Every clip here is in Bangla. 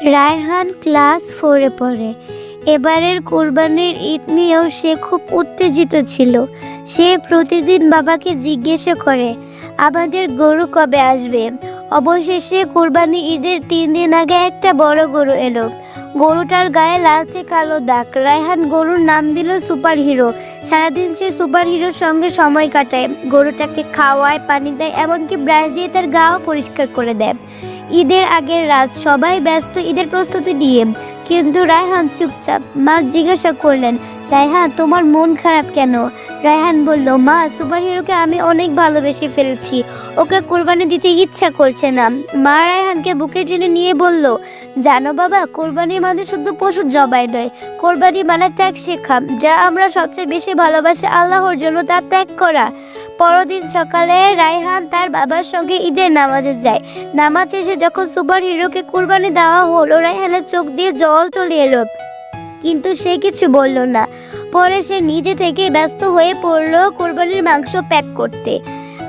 রায়হান ক্লাস 4-এ পড়ে। এবারের কোরবানির ঈদ নিয়েও সে খুব উত্তেজিত ছিল। সে প্রতিদিন বাবাকে জিজ্ঞাসা করে, আমাদের গরু কবে আসবে? অবশেষে কোরবানি ঈদের 3 দিন আগে একটা বড় গরু এলো। গরুটার গায়ে লালচে কালো দাগ। রায়হান গরুর নাম দিল সুপার হিরো। সারাদিন সে সুপার হিরোর সঙ্গে সময় কাটায়, গরুটাকে খাওয়ায়, পানি দেয়, এমনকি ব্রাশ দিয়ে তার গাও পরিষ্কার করে দেয়। ঈদের আগের রাত সবাই ব্যস্ত ঈদের প্রস্তুতি নিয়ে, কিন্তু রায়হান চুপচাপ। মা জিজ্ঞাসা করলেন, রায়হান তোমার মন খারাপ কেন? রায়হান বলল, মা সুপার হিরোকে আমি অনেক ভালোবেসে ফেলেছি, ওকে কোরবানি দিতে ইচ্ছা করছে না। মা রায়হানকে বুকে টেনে নিয়ে বলল, জানো বাবা, কোরবানি মানে শুধু পশু জবাই নয়, কোরবানি মানে ত্যাগ শেখা। যা আমরা সবচেয়ে বেশি ভালোবাসি আল্লাহর জন্য তা ত্যাগ করা। পরদিন সকালে রায়হান তার বাবার সঙ্গে ঈদের নামাজে যায়। নামাজ শেষে যখন সুপার হিরোকে কুরবানি দেওয়া হলো, রায়হানের চোখ দিয়ে জল চলে এলো, কিন্তু সে কিছু বলল না। পরে সে নিজে থেকে ব্যস্ত হয়ে পড়লো কোরবানির মাংস প্যাক করতে।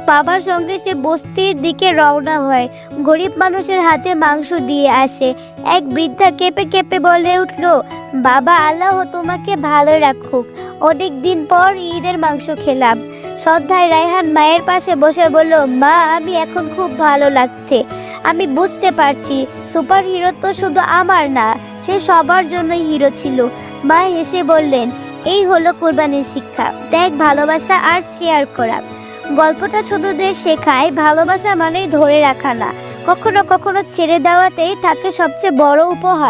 বাবার সঙ্গে সে বস্তির দিকে রওনা হয়। গরিব মানুষের হাতে মাংস দিয়ে আসে। এক বৃদ্ধা কেঁপে কেঁপে বলে উঠল, বাবা, আল্লাহ তোমাকে ভালো রাখুক, অনেক দিন পর ঈদের মাংস খেলাম। শ্রদ্ধায় রায়হান মায়ের পাশে বসে বলল, মা, আমি এখন খুব ভালো লাগছে। আমি বুঝতে পারছি সুপার হিরো তো শুধু আমার না, সে সবার জন্যই হিরো ছিল। মা হেসে বললেন, এই হলো কোরবানির শিক্ষা, ত্যাগ, ভালোবাসা আর শেয়ার করা। গল্পটা ছোটদের শেখায় ভালোবাসা মানেই ধরে রাখা না, কখনো কখনো ছেড়ে দেওয়াতেই থাকে সবচেয়ে বড় উপহার।